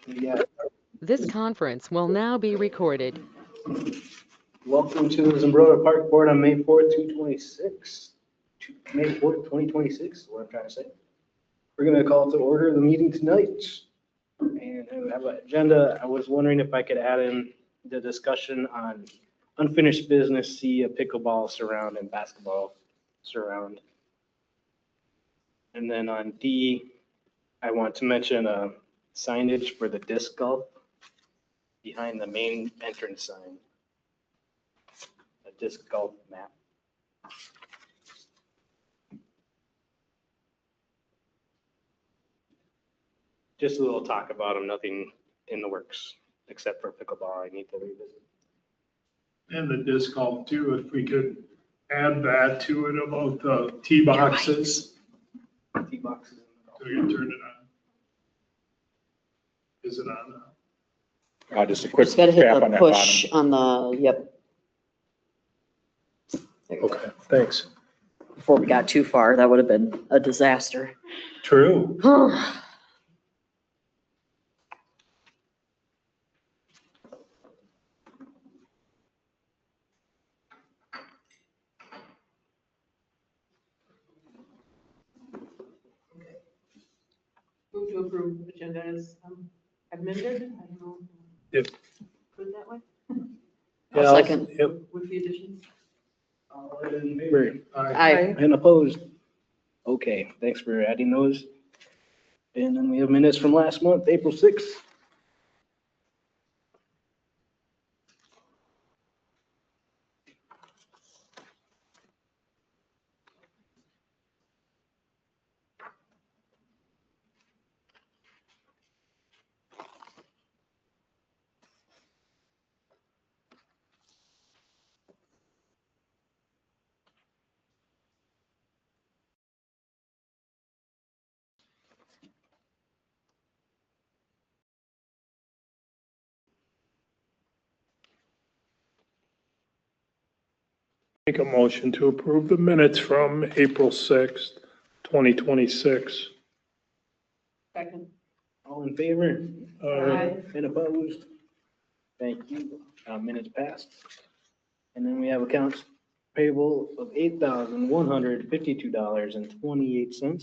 Yeah. This conference will now be recorded. Welcome to the Zumbrota Park Board on May 4th, 2026. May 4th, 2026 is what I'm trying to say. We're going to call to order the meeting tonight. And we have an agenda. I was wondering if I could add in the discussion on unfinished business, see a pickleball surround and basketball surround. And then on D, I want to mention signage for the disc golf behind the main entrance sign. A disc golf map. Just a little talk about them, nothing in the works, except for pickleball I need to revisit. And the disc golf too, if we could add that to it about the tee boxes, Tee boxes. so we can turn it on. Is it on now? Just a quick Just gotta hit tap the on that push bottom. on the, yep. There you go. Okay, thanks. Before we got too far, that would have been a disaster. True. Move to approve agenda as amended, I don't know. Yep. Put it that way, I'll second. Yep. with the additions. All in favor? Aye. And opposed? Okay, thanks for adding those. And then we have minutes from last month, April 6th. Make a motion to approve the minutes from April 6th, 2026. Second. All in favor? Aye. And opposed? Thank you. Minutes passed. And then we have accounts payable of $8,152.28.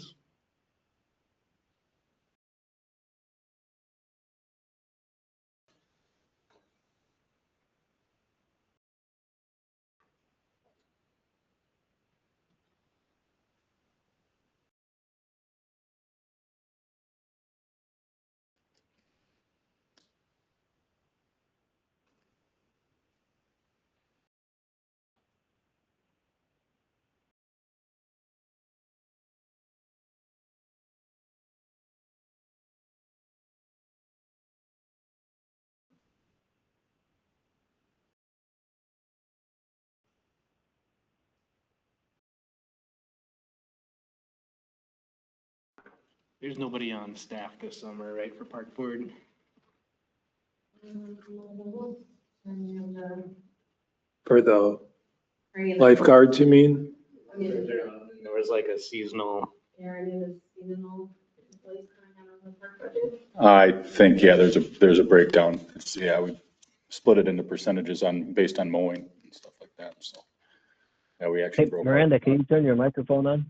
There's nobody on staff this summer, right, for Park Board? For the lifeguards, you mean? There was like a seasonal. I think, yeah, there's a breakdown. Yeah, we split it into percentages based on mowing and stuff like that, so. Yeah, we actually Hey, broke. Miranda, can you turn your microphone on?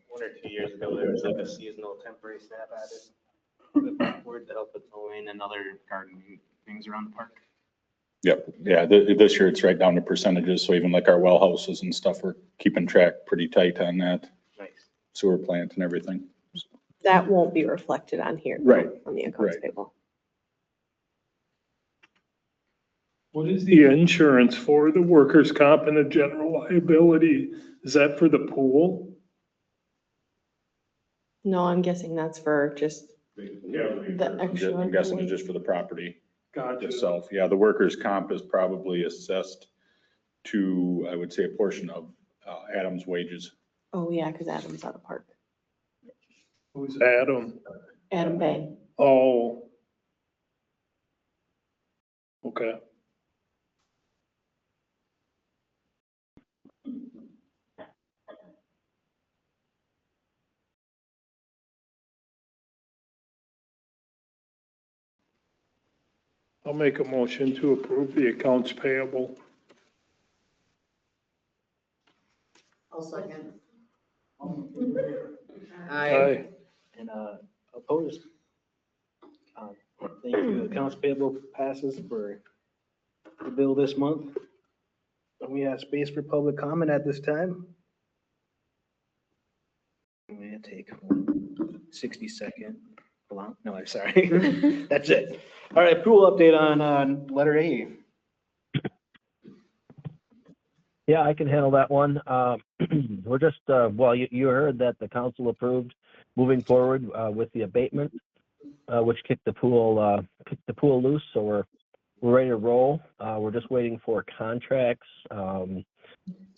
1 or 2 years ago, there was like a seasonal temporary staff added to the Park Board to help with mowing and other gardening things around the park. Yep, yeah, this year it's right down to percentages, so even like our well houses and stuff, we're keeping track pretty tight on that, Nice. sewer plant and everything. That won't be reflected on here. Right, On the accounts right. payable. What is the insurance for the workers' comp and the general liability? Is that for the pool? No, I'm guessing that's for just the extra. I'm guessing it's just for the property Gotcha. itself. Yeah, the workers' comp is probably assessed to, I would say, a portion of Adam's wages. Oh, yeah, because Adam's out of park. Who's Adam? Adam Bay. Oh. Okay. I'll make a motion to approve the accounts payable. I'll second. Aye. And opposed? Thank you. Accounts payable passes for the bill this month. And we have space for public comment at this time. I'm gonna take 60-second. No, I'm sorry. That's it. All right, pool update on letter A. Yeah, I can handle that one. We're just, well, you heard that the council approved moving forward with the abatement, which kicked the pool loose. So we're ready to roll. We're just waiting for contracts.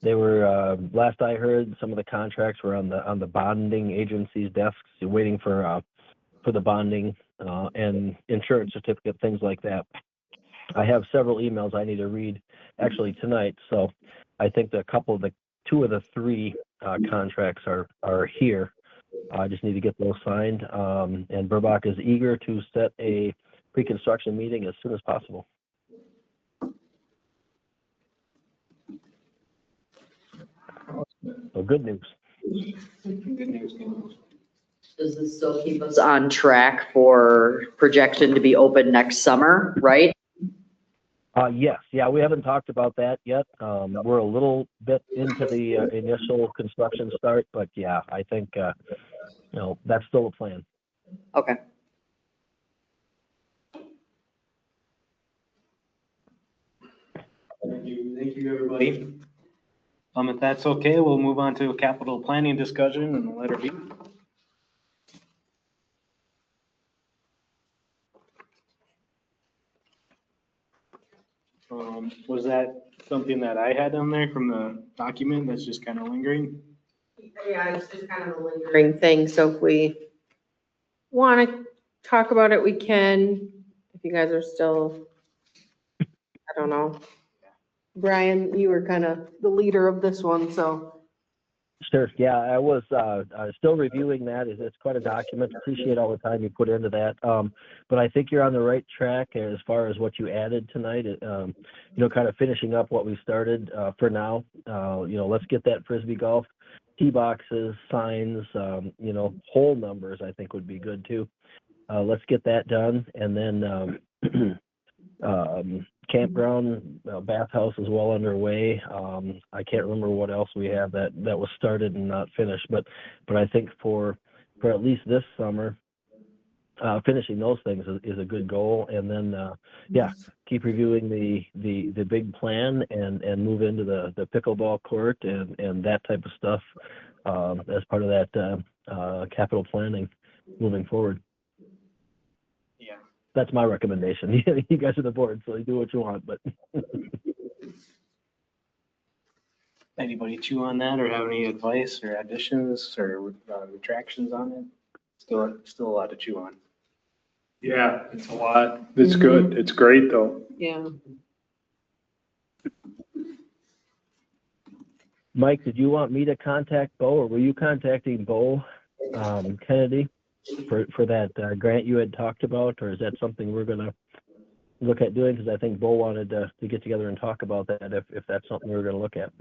They were, last I heard, some of the contracts were on the bonding agency's desks, waiting for the bonding and insurance certificate, things like that. I have several emails I need to read actually tonight. So I think two of the three contracts are here. I just need to get those signed. And Burbach is eager to set a pre-construction meeting as soon as possible. So good news. Good news, good news. Does this still keep us on track for projection to be open next summer, right? Yes, yeah, we haven't talked about that yet. We're a little bit into the initial construction start, but yeah, I think, that's still a plan. Okay. Thank you, everybody. If that's okay, we'll move on to a capital planning discussion and letter B. Was that something that I had on there from the document that's just kind of lingering? Yeah, it's just kind of a lingering thing, so if we want to talk about it, we can. If you guys are still, I don't know. Brian, you were kind of the leader of this one, so. Sure, yeah, I was still reviewing that. It's quite a document. Appreciate all the time you put into that. But I think you're on the right track as far as what you added tonight. Kind of finishing up what we started for now. Let's get that Frisbee golf tee boxes, signs, whole numbers I think would be good too. Let's get that done. And then campground bathhouse is well underway. I can't remember what else we have that was started and not finished, but I think for at least this summer, finishing those things is a good goal. And then keep reviewing the big plan and move into the pickleball court and that type of stuff as part of that capital planning moving forward. Yeah. That's my recommendation. You guys are the board, so you do what you want, but. Anybody chew on that or have any advice or additions or retractions on it? Still a lot to chew on. Yeah, it's a lot. It's good. It's great though. Yeah. Mike, did you want me to contact Bo, or were you contacting Bo Kennedy for that grant you had talked about, or is that something we're going to look at doing? Because I think Bo wanted to get together and talk about that if that's something we were going to look at.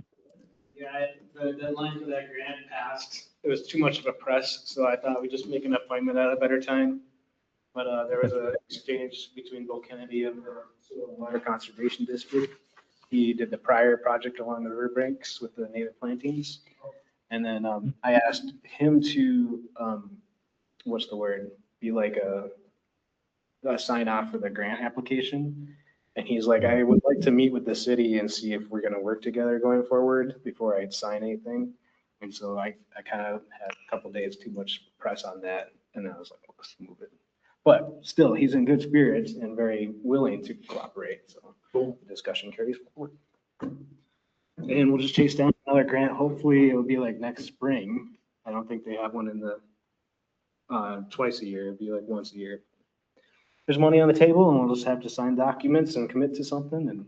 Yeah, the deadline for that grant passed. It was too much of a press, so I thought we'd just make an appointment at a better time. But there was an exchange between Bo Kennedy of the Soil and Water Conservation District. He did the prior project along the riverbanks with the native plantings. And then I asked him to, be like a sign off for the grant application. And he's like, I would like to meet with the city and see if we're going to work together going forward before I sign anything. And so I kind of had a couple days too much press on that. And I was like, well, let's move it. But still, he's in good spirits and very willing to cooperate. So the discussion carries forward. And we'll just chase down another grant. Hopefully it'll be like next spring. I don't think they have one in the twice a year. It'll be like once a year. There's money on the table and we'll just have to sign documents and commit to something and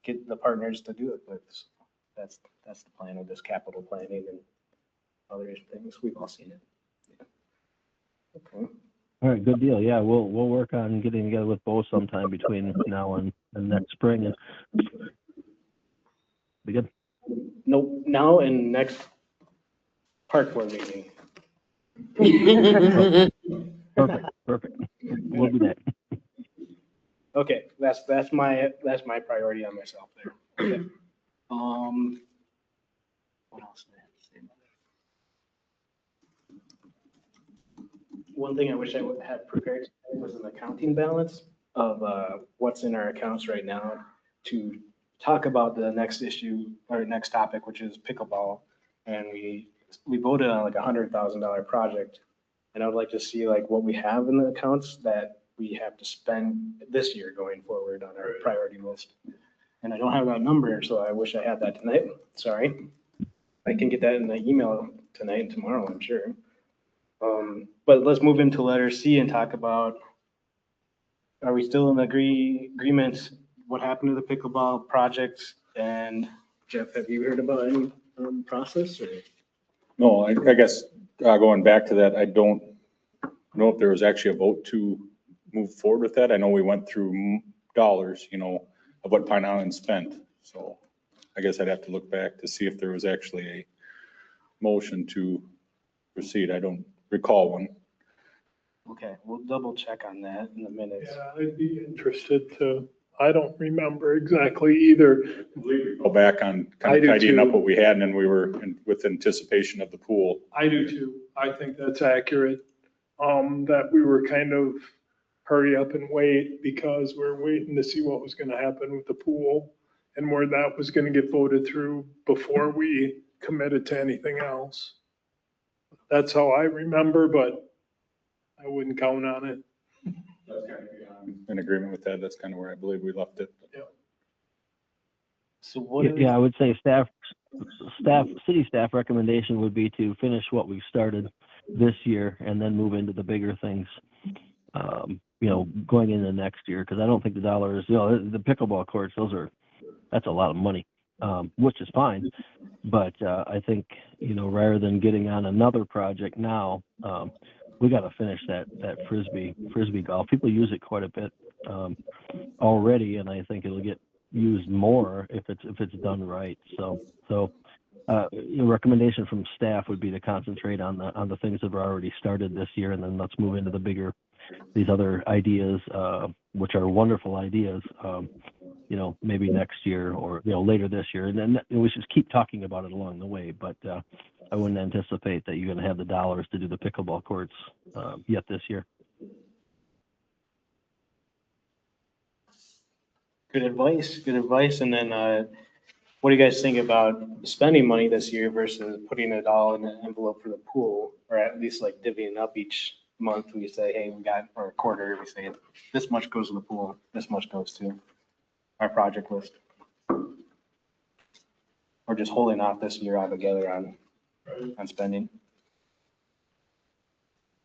get the partners to do it. But that's the plan of this capital planning and other things. We've all seen it. Yeah. Okay. All right, good deal. Yeah, we'll work on getting together with Bo sometime between now and next spring. And be good. Nope, now and next park board meeting. Perfect. We'll do that. Okay, that's my priority on myself there. Okay. What else did I have to say about that? One thing I wish I would have prepared today was an accounting balance of what's in our accounts right now to talk about the next issue or next topic, which is pickleball. And we voted on like $100,000 project. And I would like to see like what we have in the accounts that we have to spend this year going forward on our priority list. And I don't have that number, so I wish I had that tonight. Sorry. I can get that in the email tonight and tomorrow, I'm sure. But let's move into letter C and talk about, are we still in agreement? What happened to the pickleball project? And Jeff, have you heard about any process or? No, I guess, going back to that, I don't know if there was actually a vote to move forward with that. I know we went through dollars, of what Pine Island spent. So I guess I'd have to look back to see if there was actually a motion to proceed. I don't recall one. Okay, we'll double check on that in a minute. Yeah, I'd be interested to, I don't remember exactly either. Go back on I kind of do tidying up too. what we had, and then we were with anticipation of the pool. I do too. I think that's accurate. That we were kind of hurry up and wait because we're waiting to see what was gonna happen with the pool and where that was gonna get voted through before we committed to anything else. That's how I remember, but I wouldn't count on it. In agreement with that, that's kind of where I believe we left it. So what is? Yeah, I would say city staff recommendation would be to finish what we've started this year and then move into the bigger things, going into next year. Cause I don't think the dollars, the pickleball courts, that's a lot of money, which is fine. But, I think, rather than getting on another project now, we got to finish that frisbee golf. People use it quite a bit, already. And I think it'll get used more if it's done right. So recommendation from staff would be to concentrate on the things that are already started this year, and then let's move into these other ideas, which are wonderful ideas, maybe next year or, later this year. And then we should keep talking about it along the way, but, I wouldn't anticipate that you're going to have the dollars to do the pickleball courts, yet this year. Good advice. And then, what do you guys think about spending money this year versus putting it all in an envelope for the pool, or at least like divvying up each month? We say, hey, we got, or a quarter, we say this much goes to the pool, this much goes to our project list. Or just holding off this year altogether on spending.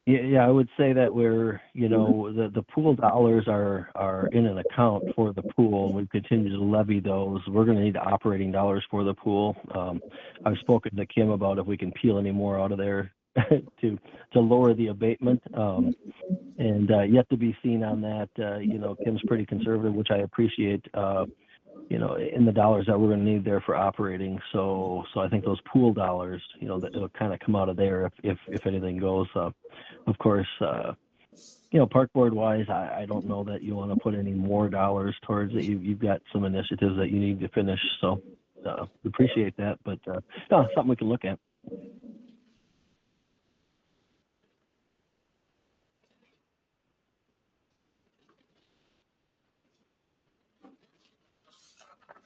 Yeah, I would say that we're, the pool dollars are in an account for the pool. We continue to levy those. We're going to need operating dollars for the pool. I've spoken to Kim about if we can peel any more out of there to lower the abatement. And yet to be seen on that. Kim's pretty conservative, which I appreciate. In the dollars that we're going to need there for operating. So I think those pool dollars, that it'll kind of come out of there if anything goes. Of course, park board wise, I don't know that you want to put any more dollars towards it. You've got some initiatives that you need to finish. So appreciate that, but something we can look at.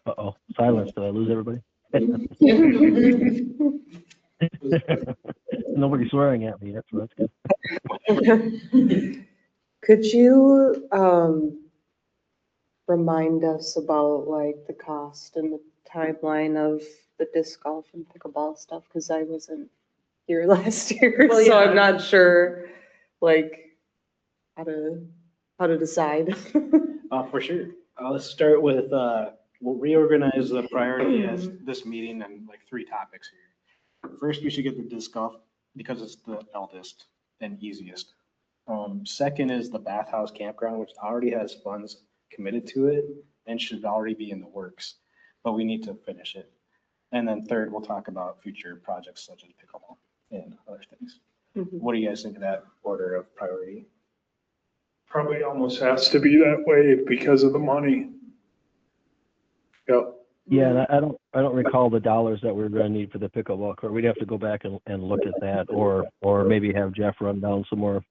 Uh-oh, silence. Did I lose everybody? Nobody's swearing at me. That's good. Could you remind us about like the cost and the timeline of the disc golf and pickleball stuff? Because I wasn't here last year, Well, so yeah. I'm not sure like how to decide. For sure. Let's start with, we'll reorganize the priority as this meeting and like 3 topics here. First, we should get the disc golf because it's the eldest and easiest. Second is the bathhouse campground, which already has funds committed to it and should already be in the works, but we need to finish it. And then third, we'll talk about future projects such as pickleball and other things. What do you guys think of that order of priority? Probably almost has to be that way because of the money. Yep. Yeah, and I don't recall the dollars that we're gonna need for the pickleball court. We'd have to go back and look at that, or maybe have Jeff run down some more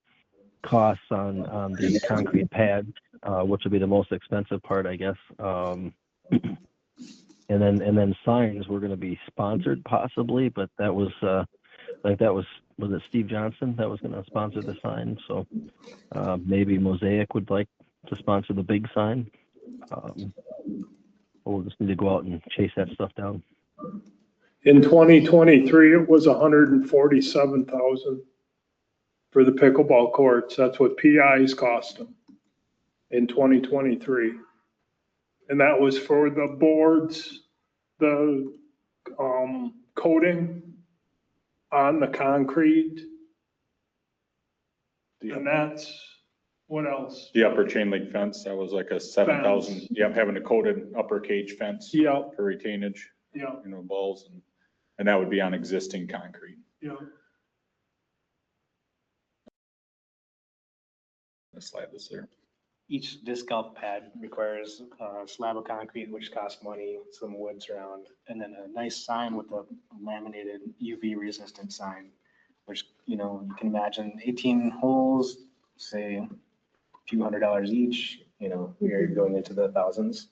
costs on the concrete pad, which would be the most expensive part, I guess. And then signs were gonna be sponsored possibly, but that was, was it Steve Johnson that was gonna sponsor the sign? So, maybe Mosaic would like to sponsor the big sign. We'll just need to go out and chase that stuff down. In 2023, it was 147,000 for the pickleball courts. That's what PIs cost them in 2023. And that was for the boards, the coating on the concrete. And that's, what else? The upper chain link fence, that was like a 7,000, yeah, having a coated upper cage fence Yeah, for retainage, yeah, balls, and that would be on existing concrete. yeah. The slide was there. Each disc golf pad requires a slab of concrete, which costs money, some wood surround, and then a nice sign with a laminated UV resistant sign, which, you can imagine 18 holes, say a few $100s each, you're going into the thousands.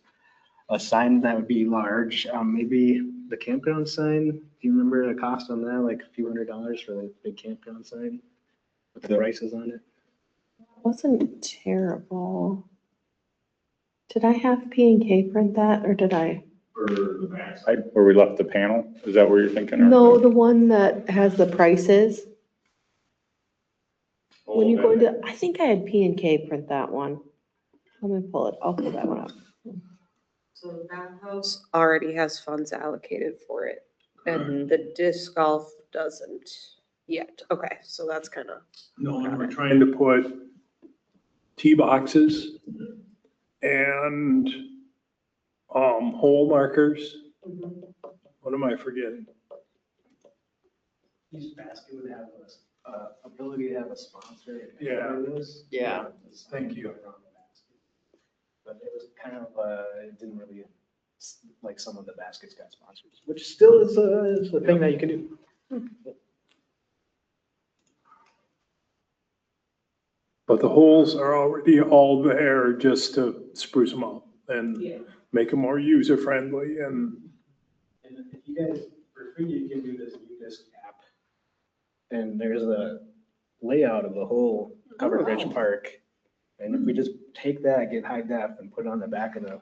A sign that would be large, maybe the campground sign, do you remember the cost on that, like a few $100s for the big campground sign? With the prices on it? Wasn't terrible. Did I have P and K print that, or did I? Where we left the panel, is that where you're thinking? or- No, the one that has the prices. Oh, When you go okay. into, I think I had P and K print that one. Let me pull it, I'll pull that one up. So the bathhouse already has funds allocated for it, and the disc golf doesn't yet. Okay, so that's kind of, No, and we're trying to put tee boxes and hole markers. What am I forgetting? Each basket would have a ability to have a sponsor. Yeah. Yeah. Thank you. But it was kind of, it didn't really, like some of the baskets got sponsors, which still is a thing that you can do. But the holes are already all there just to spruce them up and make them more user friendly and. And if you guys, for free, you can do this UDisc app. And there's a layout of the whole Covered Bridge Park. And if we just take that, get high def and put it on the back of the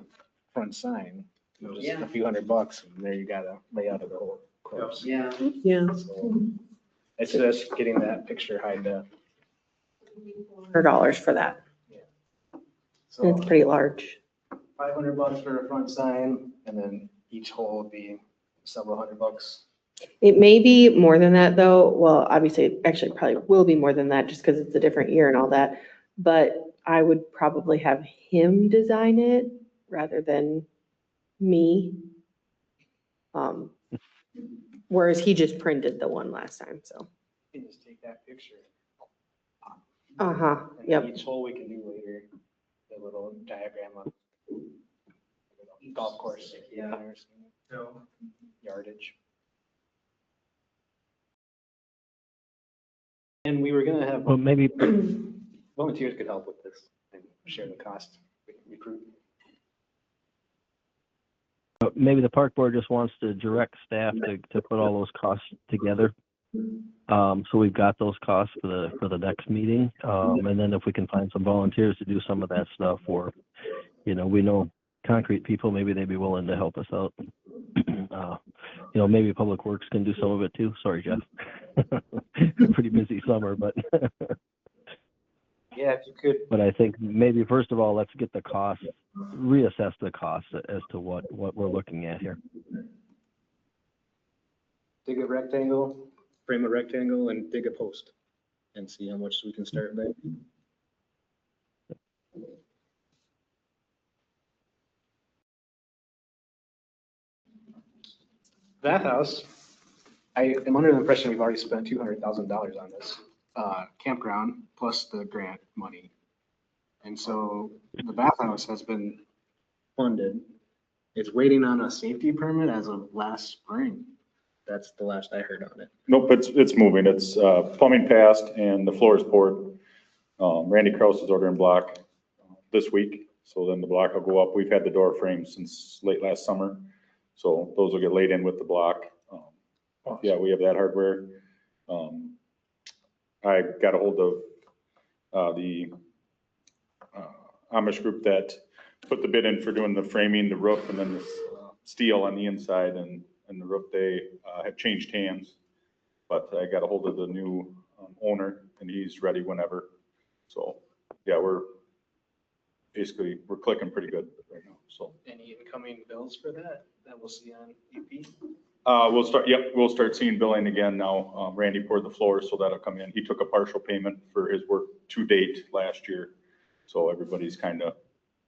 front sign, just a few $100, and there you got a layout of the whole course. Yeah. Yeah. So it's just getting that picture high def. $100 for that. So It's pretty large. $500 for a front sign, and then each hole would be several $100. It may be more than that though. Well, obviously, it actually probably will be more than that just because it's a different year and all that. But I would probably have him design it rather than me. Whereas he just printed the one last time, so. You can just take that picture. Uh-huh, And yep. each hole we can do later, the little diagram of golf course. Yardage. And we were gonna have, Well, maybe, volunteers could help with this and share the cost, recruit. maybe the park board just wants to direct staff to put all those costs together. So we've got those costs for the next meeting. And then if we can find some volunteers to do some of that stuff, or, we know concrete people, maybe they'd be willing to help us out. Maybe Public Works can do some of it too. Sorry, Jeff. Pretty busy summer, but. Yeah, if you could. But I think maybe first of all, let's get the cost, reassess the cost as to what we're looking at here. Dig a rectangle, frame a rectangle and dig a post. and see how much we can start back. Bathhouse, I am under the impression we've already spent $200,000 on this campground plus the grant money. And so the bathhouse has been funded. It's waiting on a safety permit as of last spring. That's the last I heard on it. Nope, it's moving. It's plumbing passed and the floor is poured. Randy Kraus is ordering block this week, so then the block will go up. We've had the door frames since late last summer, so those will get laid in with the block. Yeah, we have that hardware. I got a hold of the Amish group that put the bid in for doing the framing, the roof, and then the steel on the inside and the roof. They have changed hands, but I got a hold of the new owner and he's ready whenever. So, yeah, we're clicking pretty good right now, so. Any incoming bills for that we'll see on EP? We'll start seeing billing again now. Randy poured the floor, so that'll come in. He took a partial payment for his work to date last year. So everybody's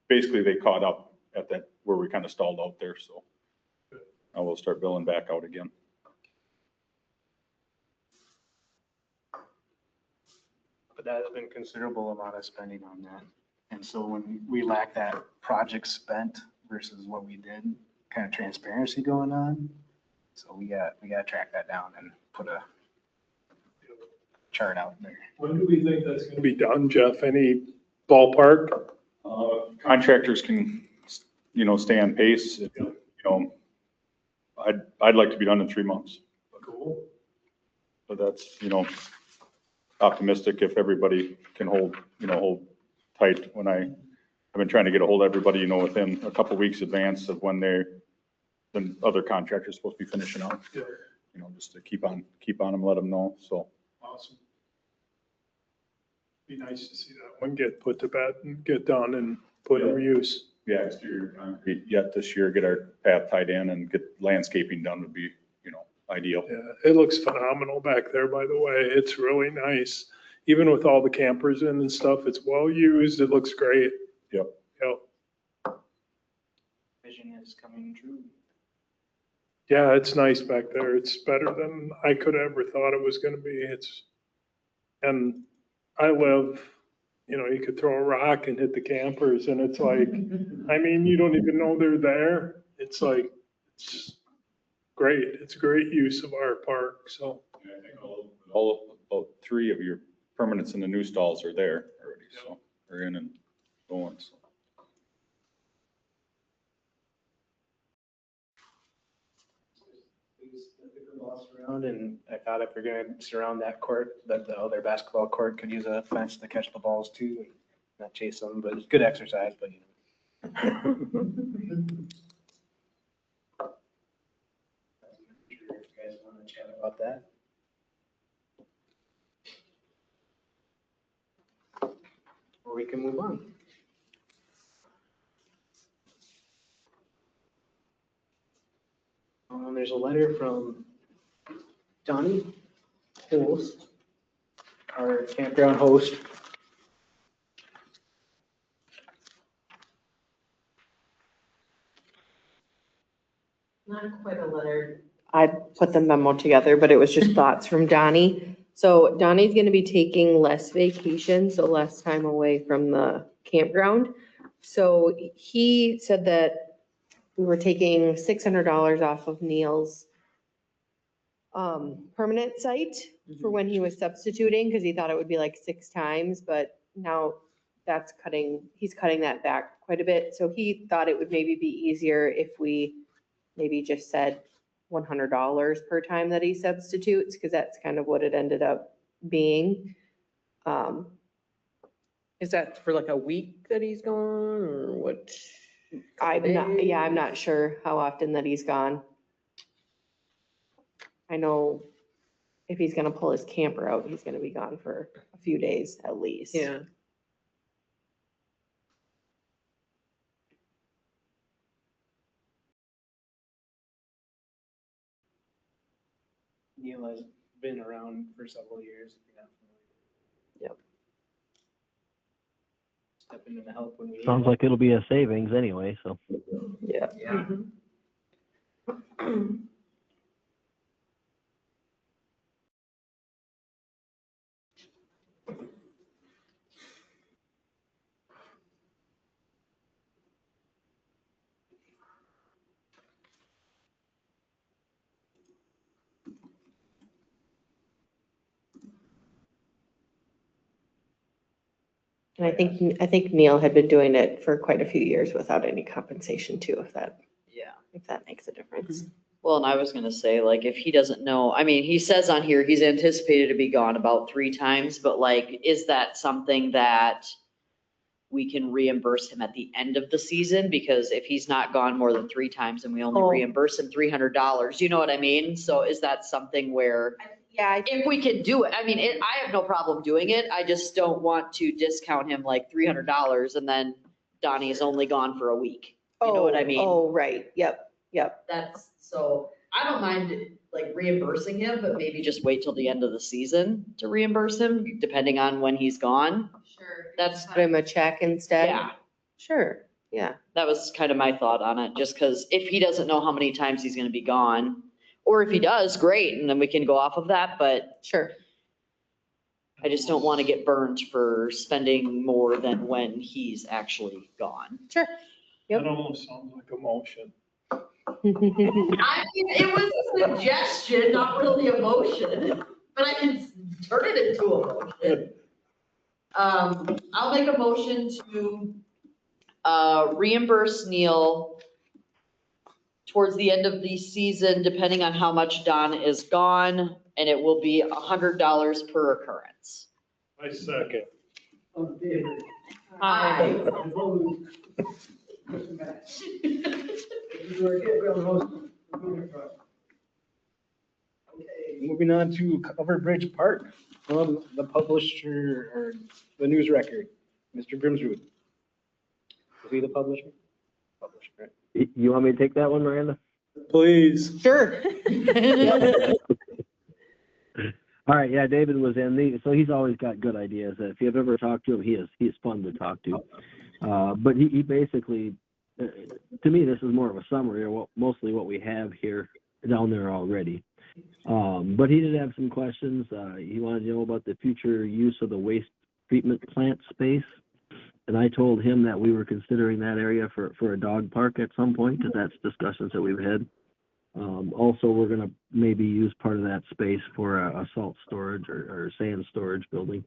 basically they caught up at that where we kind of stalled out there, so. I will start billing back out again. But that has been considerable amount of spending on that. And so when we lack that project spent versus what we did, kind of transparency going on. So we got to track that down and put a chart out there. When do we think that's gonna be done, Jeff? Any ballpark? Contractors can, stay on pace. I'd like to be done in 3 months. Cool. But that's, optimistic if everybody can hold tight. I've been trying to get a hold of everybody, within a couple weeks advance of when other contractors supposed to be finishing up. Yeah. Just to keep on them, let them know, so. Awesome. Be nice to see that one get put to bed and get done and put in use. Yeah, exterior concrete yet this year, get our path tied in and get landscaping done would be, ideal. Yeah, it looks phenomenal back there, by the way. It's really nice. Even with all the campers in and stuff, it's well used. It looks great. Yep. Yep. Vision is coming true. Yeah, it's nice back there. It's better than I could have ever thought it was gonna be. And I live, you could throw a rock and hit the campers and it's like, you don't even know they're there. It's like, it's great. It's a great use of our park, so. Yeah, I think about 3 of your permanents in the new stalls are there already, so they're in and going, so. Around, and I thought if we're gonna surround that court, that the other basketball court could use a fence to catch the balls too, and not chase them, but it's good exercise, but If you guys want to chat about that. Or we can move on. There's a letter from Donnie Holst, our campground host. Not quite a letter. I put the memo together, but it was just thoughts from Donnie. So Donnie's gonna be taking less vacation, so less time away from the campground. So he said that we were taking $600 off of Neil's permanent site for when he was substituting, because he thought it would be like 6 times, but now he's cutting that back quite a bit. So he thought it would maybe be easier if we maybe just said $100 per time that he substitutes, because that's kind of what it ended up being. Is that for like a week that he's gone or what? I'm not sure how often that he's gone. I know if he's gonna pull his camper out, he's gonna be gone for a few days at least. Yeah. Neil has been around for several years. If you're not stepping in to help when we need Sounds help. like it'll be a savings anyway, so. Yeah. Yeah. And I think Neil had been doing it for quite a few years without any compensation too, Yeah. if that makes a difference. Well, and I was gonna say, like, if he doesn't know, I mean, he says on here, he's anticipated to be gone about 3 times, but like, is that something that we can reimburse him at the end of the season? Because if he's not gone more than 3 times and we only Oh. reimburse him $300, you know what I mean? So is that something where, Yeah, if we can do it, I mean, I have no problem doing it. I just don't want to discount him like $300 and then Donnie is only gone for a week. You know what I mean? Oh, right, yep. That's, so I don't mind like reimbursing him, but maybe just wait till the end of the season to reimburse him, depending on when he's gone. Sure. That's, Put him a check instead? yeah, Sure, yeah. that was kind of my thought on it, just because if he doesn't know how many times he's gonna be gone, or if he does, great, and then we can go off of that, but Sure. I just don't want to get burned for spending more than when he's actually gone. Sure. Yep. That almost sounds like a motion. I mean, it was a suggestion, not really a motion, but I can turn it into a motion. I'll make a motion to reimburse Neil towards the end of the season, depending on how much Don is gone, and it will be $100 per occurrence. I second. Aye. Okay, moving on to Cover Bridge Park from the publisher or the news record, Mr. Grimsrud. Is he the publisher? Publisher, right? You want me to take that one, Miranda? Please. Sure. All right, yeah, David was in the, so he's always got good ideas. If you've ever talked to him, he's fun to talk to. But he basically, to me, this is more of a summary of mostly what we have here down there already. But he did have some questions. He wanted to know about the future use of the waste treatment plant space. And I told him that we were considering that area for a dog park at some point, because that's discussions that we've had. Also, we're going to maybe use part of that space for a salt storage or sand storage building.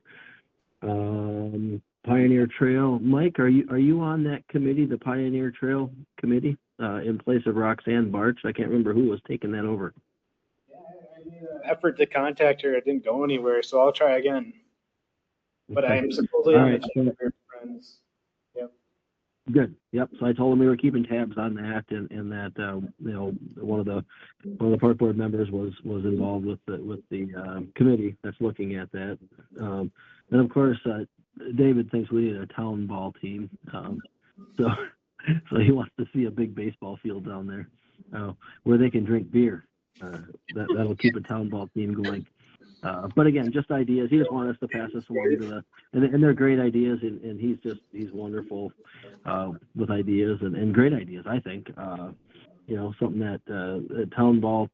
Pioneer Trail, Mike, are you on that committee, the Pioneer Trail Committee, in place of Roxanne Barch? I can't remember who was taking that over. Yeah, I made an effort to contact her. It didn't go anywhere, so I'll try again. But I am supposedly All on the right. chain of her friends. Good. Yep. So I told him we were keeping tabs on that, and that one of the park board members was involved with the committee that's looking at that. And of course, David thinks we need a town ball team. So he wants to see a big baseball field down there where they can drink beer. That'll keep a town ball team going. But again, just ideas. He just wanted us to pass this along to and they're great ideas, and he's wonderful with ideas and great ideas, I think. Something that a town ball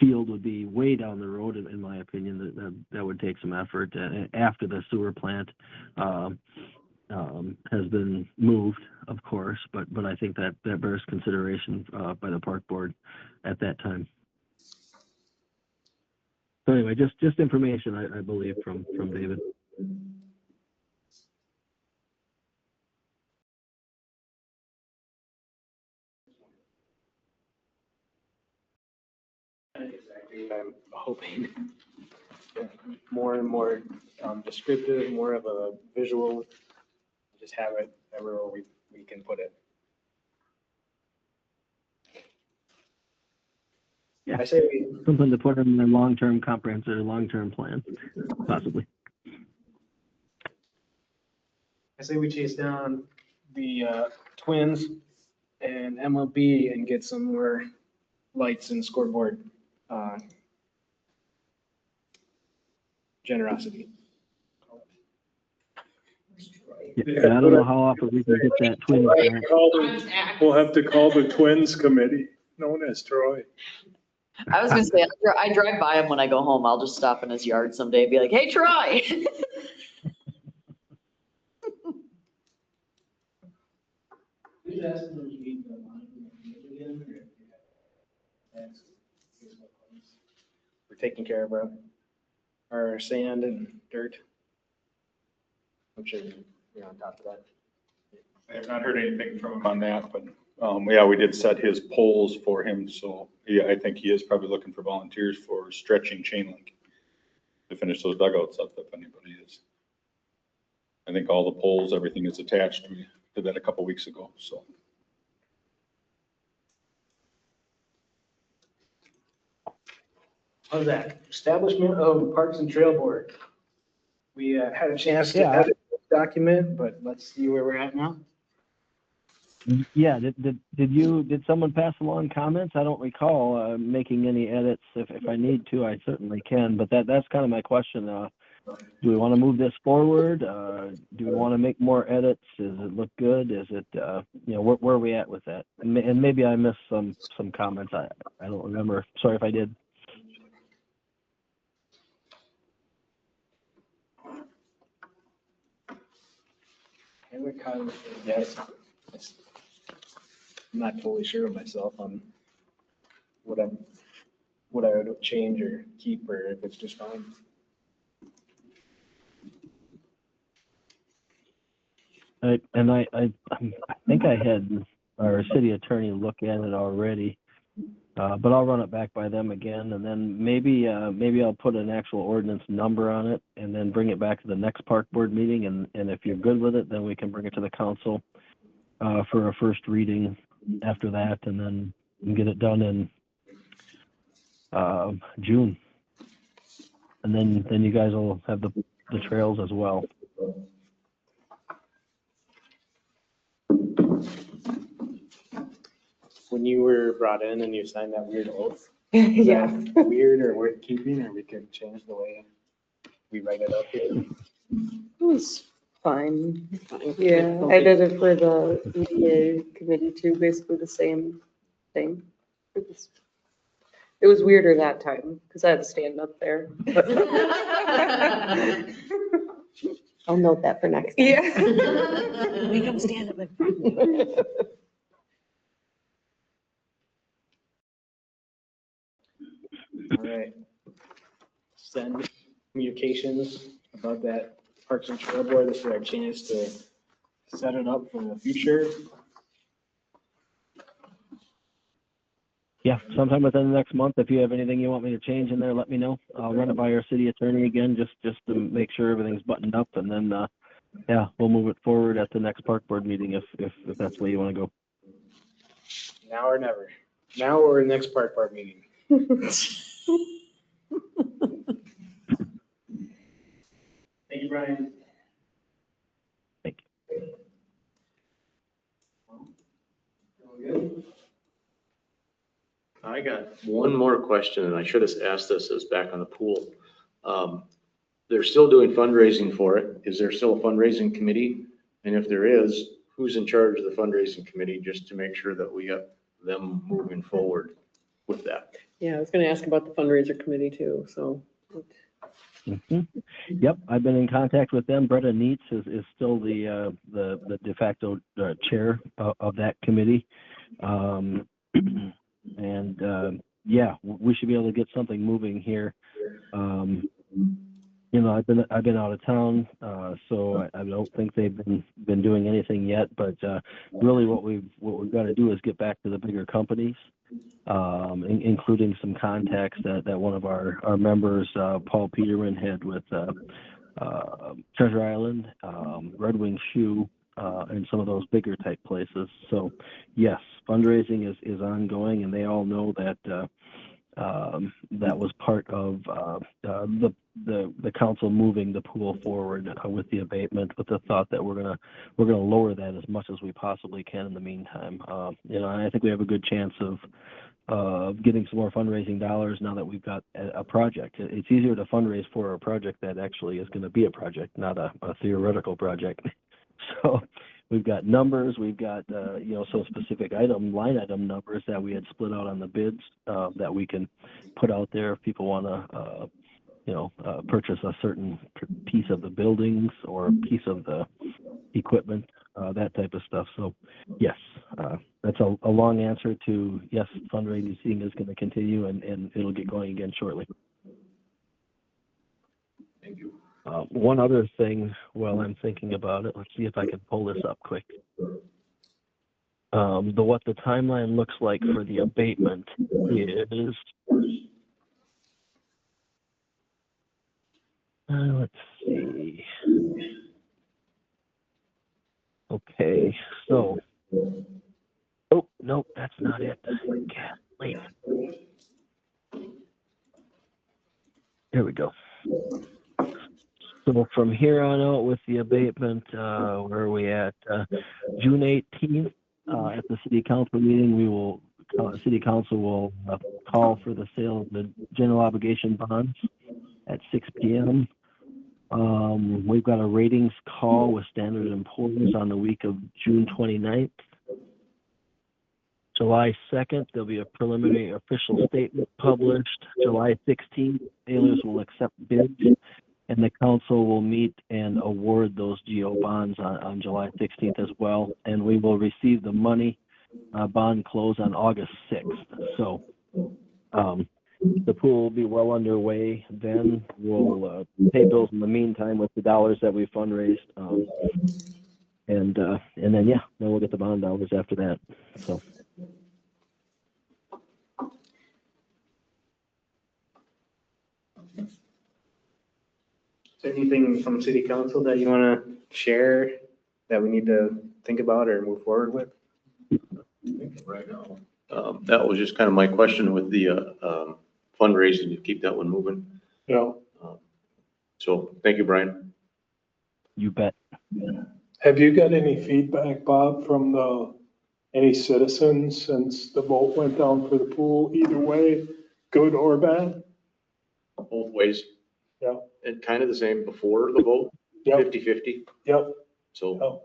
field would be way down the road, in my opinion, that would take some effort after the sewer plant has been moved, of course, but I think that bears consideration by the park board at that time. So anyway, just information, I believe, from David. Exactly what I'm hoping. More and more descriptive, more of a visual, just have it everywhere we can put it. Yeah. I say we, Something to put in their long-term comprehensive, long-term plan, possibly. chase down the Twins and MLB and get some more lights and scoreboard generosity. Yeah, I don't know how often we can get that twin back. We'll have to call the Twins Committee, known as Troy. I was gonna say, I drive by him when I go home. I'll just stop in his yard someday and be like, hey, Troy. Who's asking those meetings online? We're taking care of our sand and dirt. I'm sure you're on top of that. I have not heard anything from him on that, but, yeah, we did set his poles for him, so, yeah, I think he is probably looking for volunteers for stretching chain link to finish those dugouts up, if anybody is. I think all the poles, everything is attached. We did that a couple weeks ago, so. How's that? Establishment of Parks and Trail Board. We had a chance to Yeah. edit this document, but let's see where we're at now. Yeah, did someone pass along comments? I don't recall making any edits. If I need to, I certainly can, but that's kind of my question. Do we want to move this forward? Do we want to make more edits? Does it look good? Is it, where are we at with that? And maybe I missed some comments. I don't remember. Sorry if I did. Yes. I'm not totally sure of myself on what I would change or keep, or if it's just fine. I think I had our city attorney look at it already, but I'll run it back by them again, and then maybe I'll put an actual ordinance number on it, and then bring it back to the next park board meeting, and if you're good with it, then we can bring it to the council for a first reading after that, and then get it done in June, and then you guys will have the trails as well. When you were brought in and you signed that weird oath, is Yeah. that weird or worth keeping, or we could change the way we write it up here? It was fine. Yeah, I did it for the EDA committee too, basically the same thing. It was weirder that time because I had to stand up there. I'll note that for next time. Yeah. We don't stand up. All right. Send communications about that Parks and Trail Board. This is our chance to set it up for the future. Yeah, sometime within the next month. If you have anything you want me to change in there, let me know. I'll run it by our city attorney again, just to make sure everything's buttoned up, and then we'll move it forward at the next park board meeting if that's the way you want to go. Now or never. Now or next park board meeting. Thank you, Brian. Thank you. Good? I got one more question, and I should have asked this as back on the pool. They're still doing fundraising for it. Is there still a fundraising committee? And if there is, who's in charge of the fundraising committee, just to make sure that we got them moving forward with that? Yeah, I was gonna ask about the fundraiser committee too, so. Yep, I've been in contact with them. Bretta Neitz is still the de facto chair of that committee. We should be able to get something moving here. I've been out of town, so I don't think they've been doing anything yet. But really, what we've got to do is get back to the bigger companies, including some contacts that one of our members, Paul Peterman, had with Treasure Island, Red Wing Shoe, and some of those bigger type places. So yes, fundraising is ongoing, and they all know that that was part of the council moving the pool forward with the abatement, with the thought that we're gonna lower that as much as we possibly can in the meantime. I think we have a good chance of getting some more fundraising dollars now that we've got a project. It's easier to fundraise for a project that actually is going to be a project, not a theoretical project. So we've got numbers, we've got, some specific line item numbers that we had split out on the bids, that we can put out there if people want to, purchase a certain piece of the buildings or a piece of the equipment, that type of stuff. So yes, that's a long answer to yes, fundraising is going to continue and it'll get going again shortly. Thank you. One other thing while I'm thinking about it, let's see if I can pull this up quick. What the timeline looks like for the abatement is, let's see. Okay, so, oh, no, that's not it. Wait. There we go. So from here on out with the abatement, where are we at? June 18th, at the city council meeting, city council will call for the sale of the general obligation bonds at 6 p.m. We've got a ratings call with Standard & Poor's on the week of June 29th. July 2nd, there'll be a preliminary official statement published. July 16th, sailors will accept bids, and the council will meet and award those GO bonds on July 16th as well. And we will receive the money, bond close on August 6th. So the pool will be well underway then. We'll pay bills in the meantime with the dollars that we fundraised. And then we'll get the bond dollars after that. So. Is there anything from city council that you want to share that we need to think about or move forward with? Right now. That was just kind of my question with the fundraising, to keep that one moving. Yeah. So thank you, Brian. You bet. Have you got any feedback, Bob, from any citizens since the vote went down for the pool? Either way, good or bad? Both ways. Yeah. And kind of the same before the vote, Yep. 50-50. Yep. So, Oh.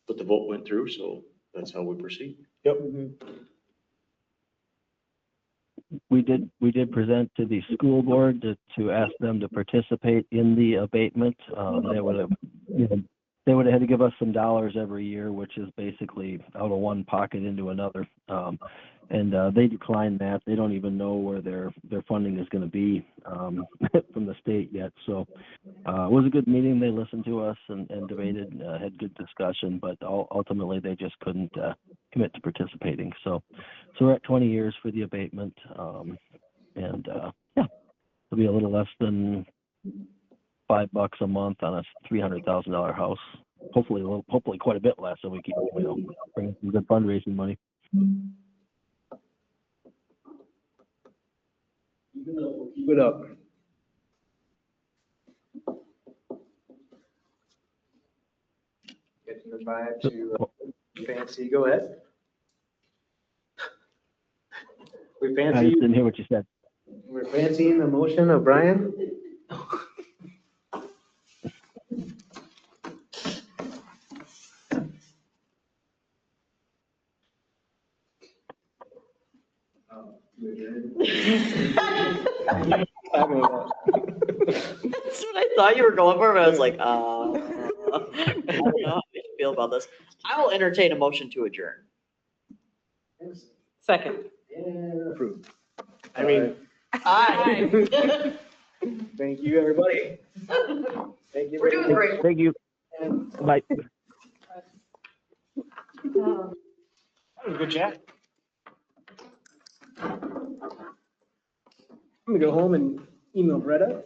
but the vote went through, so that's how we proceed. Yep. We did present to the school board to ask them to participate in the abatement. They would have had to give us some dollars every year, which is basically out of one pocket into another. And they declined that. They don't even know where their funding is going to be from the state yet. So it was a good meeting. They listened to us and debated, had good discussion, but ultimately they just couldn't commit to participating. So we're at 20 years for the abatement. It'll be a little less than $5 a month on a $300,000 house. Hopefully quite a bit less, so we keep bringing some good fundraising money. Keep it up. Getting the vibe to fancy. Go ahead. We I fancy. just didn't hear what you said. We're fancying the motion of Brian. That's what I thought you were going for, but I was like, I don't know how you feel about this. I will entertain a motion to adjourn. Second. Yeah, approved. I mean, Aye. thank you, everybody. Thank you. We're doing great. Thank you. Bye. That was a good chat. I'm gonna go home and email Bretta.